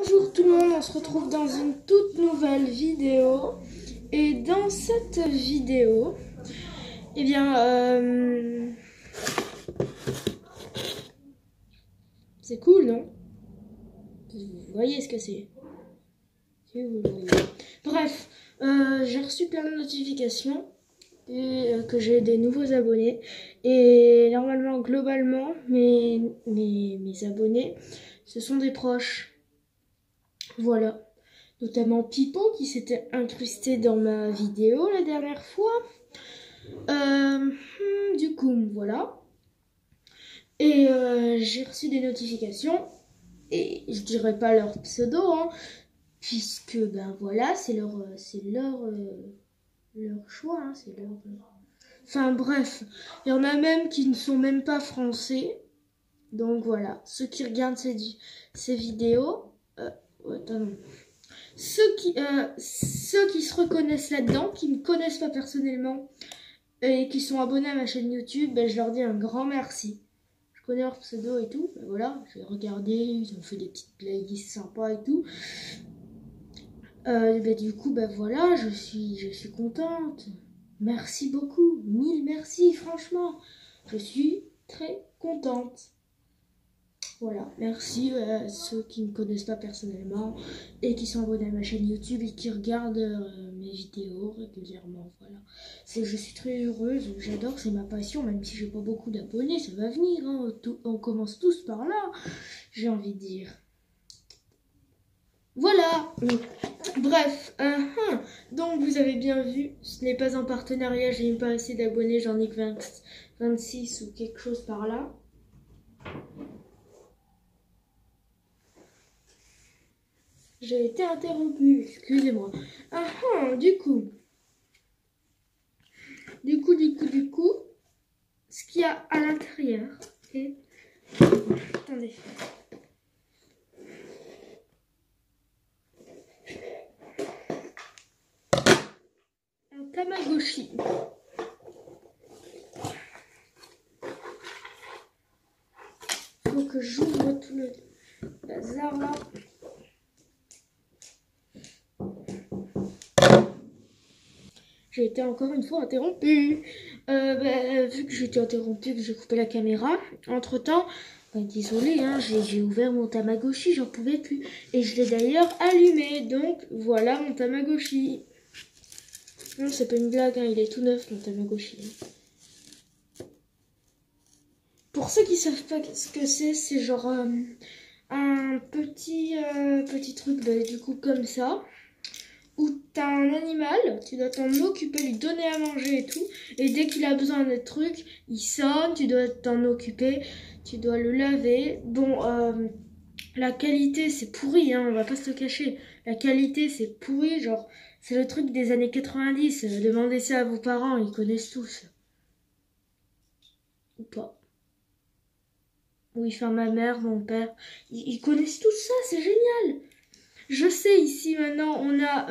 Bonjour tout le monde, on se retrouve dans une toute nouvelle vidéo. Et dans cette vidéo, eh bien, c'est cool, non? Vous voyez ce que c'est? Si vous le voyez. Bref, j'ai reçu plein de notifications et que j'ai des nouveaux abonnés. Et normalement, globalement, mes abonnés, ce sont des proches. Voilà. Notamment Pipo qui s'était incrusté dans ma vidéo la dernière fois. Du coup, voilà. Et j'ai reçu des notifications. Et je dirais pas leur pseudo, hein, puisque ben voilà, c'est leur choix, hein, c'est leur. Enfin bref, il y en a même qui ne sont même pas français. Donc voilà, ceux qui regardent ces vidéos, attends, ceux qui se reconnaissent là-dedans, qui me connaissent pas personnellement et qui sont abonnés à ma chaîne YouTube, ben, je leur dis un grand merci. Je connais leur pseudo et tout, ben voilà, j'ai regardé, ils ont fait des petites playlists sympas et tout. Ben, du coup, ben voilà, je suis contente. Merci beaucoup, 1000 merci, franchement. Je suis très contente. Voilà, merci à ceux qui ne me connaissent pas personnellement et qui sont abonnés à ma chaîne YouTube et qui regardent mes vidéos régulièrement. Voilà, je suis très heureuse, j'adore, c'est ma passion, même si j'ai pas beaucoup d'abonnés, ça va venir, hein, on commence tous par là, j'ai envie de dire. Voilà, bref, donc vous avez bien vu, ce n'est pas un partenariat, j'ai même pas assez d'abonnés, j'en ai que 26 ou quelque chose par là. J'ai été interrompue, excusez-moi. Du coup, ce qu'il y a à l'intérieur, c'est... Attendez. Un Tamagotchi. Faut que j'ouvre tout le bazar là. J'ai été encore une fois interrompue. Vu que j'ai été interrompue, que j'ai coupé la caméra, entre-temps, désolée, hein, j'ai ouvert mon Tamagotchi, j'en pouvais plus. Et je l'ai d'ailleurs allumé, donc voilà mon Tamagotchi. Non, c'est pas une blague, hein, il est tout neuf mon Tamagotchi. Pour ceux qui savent pas ce que c'est genre un petit truc, du coup comme ça. Où t'as un animal, tu dois t'en occuper, lui donner à manger et tout. Et dès qu'il a besoin d'un truc, il sonne, tu dois t'en occuper, tu dois le laver. Bon, la qualité c'est pourri, hein, on va pas se le cacher. La qualité c'est pourri, genre c'est le truc des années 90. Demandez ça à vos parents, ils connaissent tous. Ou pas. Oui, enfin ma mère, mon père, ils connaissent tous ça, c'est génial. Je sais, ici maintenant, on a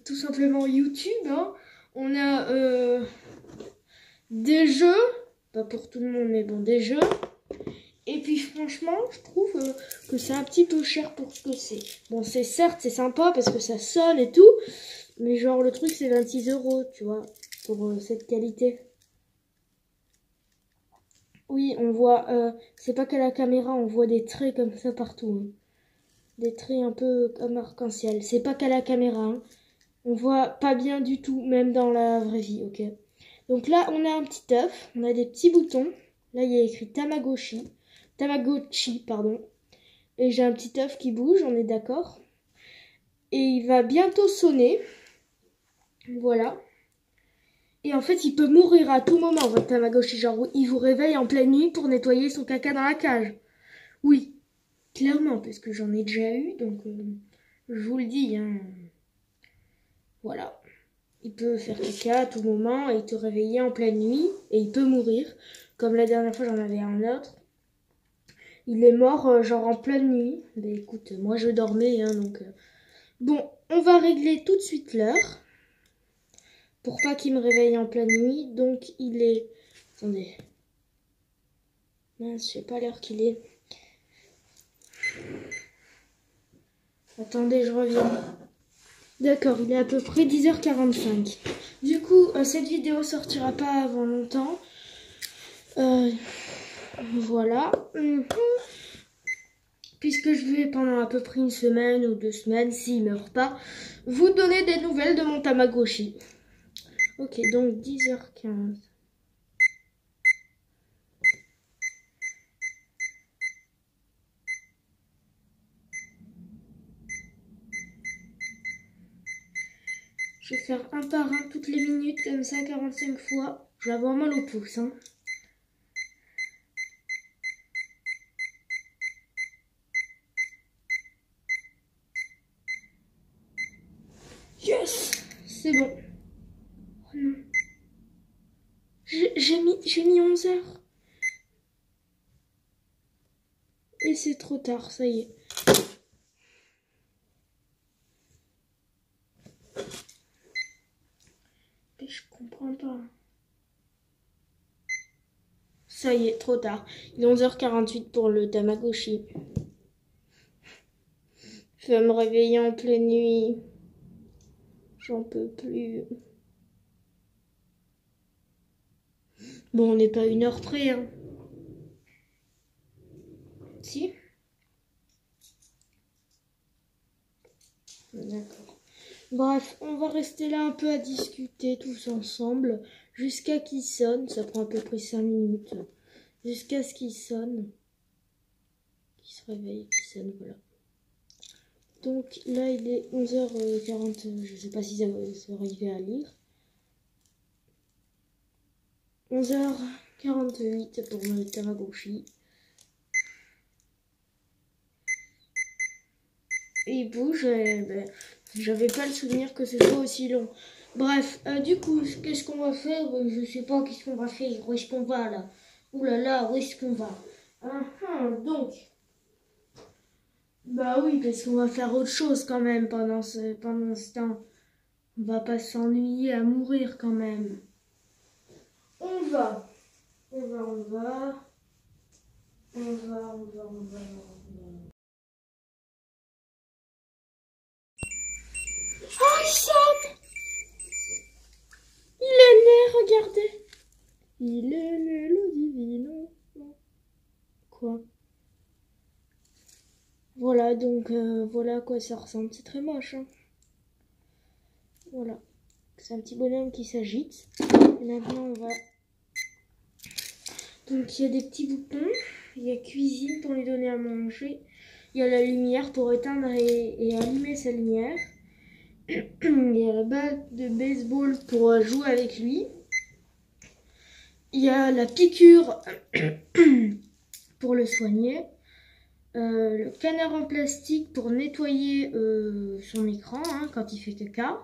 tout simplement YouTube, hein. On a des jeux, pas pour tout le monde, mais bon, des jeux. Et puis franchement, je trouve que c'est un petit peu cher pour ce que c'est. Bon, certes, c'est sympa parce que ça sonne et tout, mais genre le truc c'est 26 €, tu vois, pour cette qualité. Oui, on voit, c'est pas qu'à la caméra, on voit des traits comme ça partout, hein. Des traits un peu comme arc-en-ciel. C'est pas qu'à la caméra, hein. On voit pas bien du tout, même dans la vraie vie, ok. Donc là, on a un petit œuf, on a des petits boutons. Là, il y a écrit Tamagotchi, pardon. Et j'ai un petit œuf qui bouge, on est d'accord. Et il va bientôt sonner. Voilà. Et en fait, il peut mourir à tout moment, votre Tamagotchi. Genre, il vous réveille en pleine nuit pour nettoyer son caca dans la cage. Oui, clairement, parce que j'en ai déjà eu, donc je vous le dis, hein. Voilà. Il peut faire caca à tout moment et te réveiller en pleine nuit et il peut mourir. Comme la dernière fois, j'en avais un autre. Il est mort genre en pleine nuit. Ben écoute, moi je dormais, hein, donc... Bon, on va régler tout de suite l'heure. Pour pas qu'il me réveille en pleine nuit. Donc il est... Attendez. Mince, je sais pas l'heure qu'il est. Attendez, je reviens. D'accord, il est à peu près 10h45. Du coup, cette vidéo sortira pas avant longtemps. Voilà. Puisque je vais pendant à peu près une semaine ou 2 semaines, s'il meurt pas, vous donner des nouvelles de mon Tamagotchi. Ok, donc 10h15. Je vais faire un par un toutes les minutes, comme ça, 45 fois. Je vais avoir mal au pouce, hein. Yes! C'est bon. Oh non. J'ai mis 11 heures. Et c'est trop tard, ça y est. Mais je comprends pas. Ça y est, trop tard. Il est 11h48 pour le Tamagotchi. Je vais me réveiller en pleine nuit. J'en peux plus. Bon, on n'est pas 1 heure près, hein. Si? D'accord. Bref, on va rester là un peu à discuter tous ensemble jusqu'à qu'il sonne. Ça prend à peu près 5 minutes. Jusqu'à ce qu'il sonne. Qu'il se réveille, qu'il sonne, voilà. Donc là, il est 11h40. Je sais pas si ça va arriver à lire. 11h48 pour le Tamagotchi. Il bouge, ben, j'avais pas le souvenir que ce soit aussi long. Bref, du coup, qu'est-ce qu'on va faire? Je sais pas qu'est-ce qu'on va faire. Où est-ce qu'on va là? Ouh là là, où est-ce qu'on va? Donc, bah oui, parce qu'on va faire autre chose quand même pendant ce temps. On va pas s'ennuyer à mourir quand même. On va. On va, on va. On va, on va, on va, on va. Oh, il sonne! Il est né, regardez! Il est né le divin. Quoi? Voilà, donc voilà à quoi ça ressemble. C'est très moche, hein. Voilà. C'est un petit bonhomme qui s'agite. Et maintenant, on va... Donc, il y a des petits boutons. Il y a cuisine pour lui donner à manger. Il y a la lumière pour éteindre et allumer sa lumière. Il y a la batte de baseball pour jouer avec lui. Il y a la piqûre pour le soigner. Le canard en plastique pour nettoyer son écran quand il fait caca.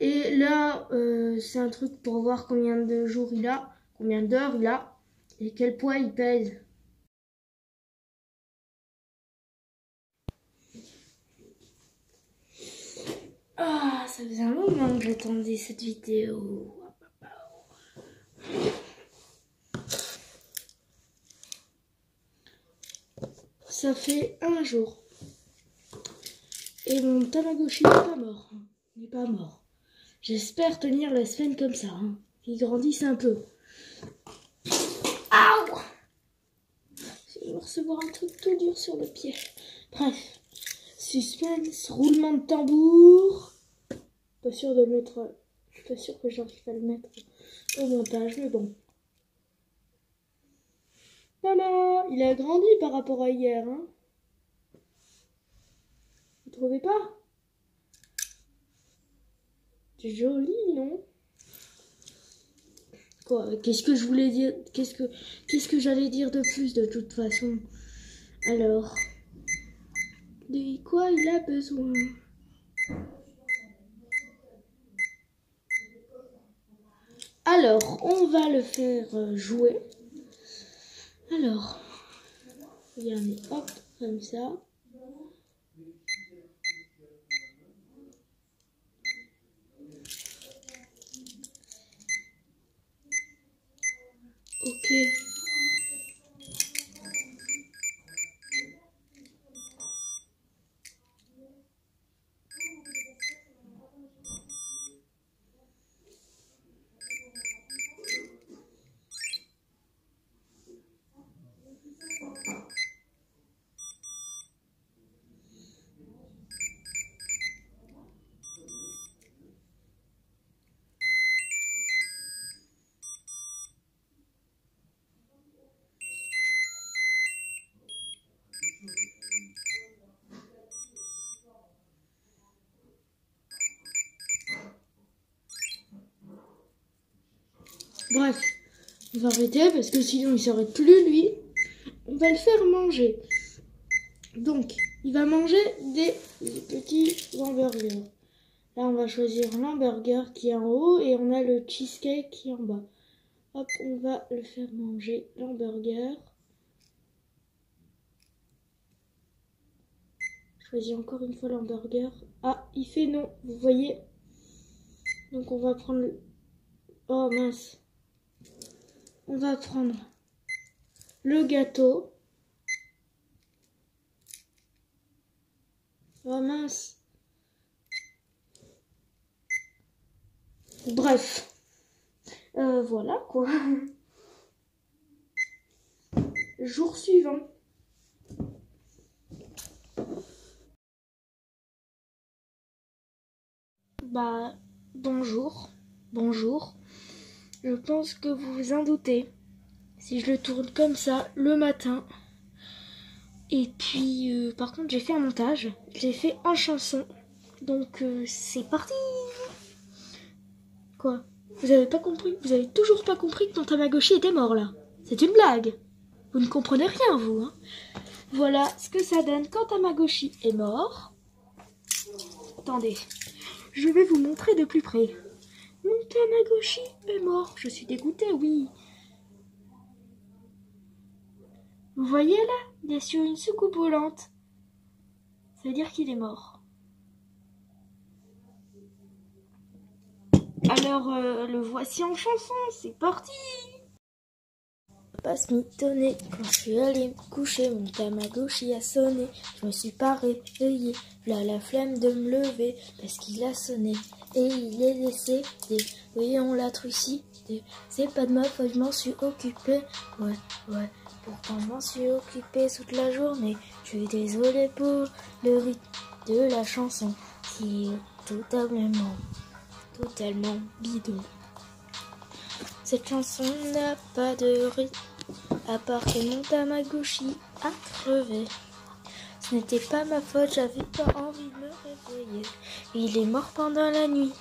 Et là, c'est un truc pour voir combien de jours il a, combien d'heures il a et quel poids il pèse. Ah, ça faisait un moment que j'attendais cette vidéo. Ça fait 1 jour. Et mon Tamagotchi n'est pas mort. Il n'est pas mort. J'espère tenir la semaine comme ça. Qu'il grandisse un peu. Aouh! Je vais recevoir un truc tout dur sur le pied. Bref. Suspense, roulement de tambour. Pas sûr de le mettre. Je suis pas sûre que j'arrive à le mettre au montage, mais bon. Voilà, il a grandi par rapport à hier, hein. Vous trouvez pas? C'est joli, non? Quoi? Qu'est-ce que je voulais dire? Qu'est-ce que j'allais dire de plus de toute façon? Alors, de quoi il a besoin? Alors, on va le faire jouer. Alors, regardez, hop, comme ça. Ok. Bref, on va arrêter parce que sinon il s'arrête plus lui. On va le faire manger. Donc, il va manger des petits hamburgers. Là, on va choisir l'hamburger qui est en haut et on a le cheesecake qui est en bas. Hop, on va le faire manger l'hamburger. Choisis encore une fois l'hamburger. Ah, il fait non, vous voyez. Donc on va prendre... Oh mince. On va prendre le gâteau. Oh mince. Bref. Voilà quoi. Jour suivant. Bah, bonjour. Bonjour. Je pense que vous vous en doutez. Si je le tourne comme ça, le matin. Et puis, par contre, j'ai fait un montage. Je l'ai fait en chanson. Donc, c'est parti. Quoi? Vous avez pas compris? Vous avez toujours pas compris que ton Tamagotchi était mort, là? C'est une blague. Vous ne comprenez rien, vous, hein? Voilà ce que ça donne quand Tamagotchi est mort. Attendez. Je vais vous montrer de plus près. Mon Tamagotchi est mort. Je suis dégoûtée, oui. Vous voyez là? Il est sur une soucoupe volante. Ça veut dire qu'il est mort. Alors, le voici en chanson. C'est parti! Pas se mitonner. Quand je suis allée me coucher, mon Tamagotchi a sonné. Je me suis pas réveillée. Là la flemme de me lever parce qu'il a sonné. Et il est décédé. Oui, on l'a trucidé. C'est pas de ma faute, je m'en suis occupée. Ouais. Pourtant, je m'en suis occupée toute la journée. Je suis désolée pour le rythme de la chanson qui est totalement bidon. Cette chanson n'a pas de rythme, à part que mon Tamagotchi a crevé. Ce n'était pas ma faute, j'avais pas envie de me réveiller. Il est mort pendant la nuit.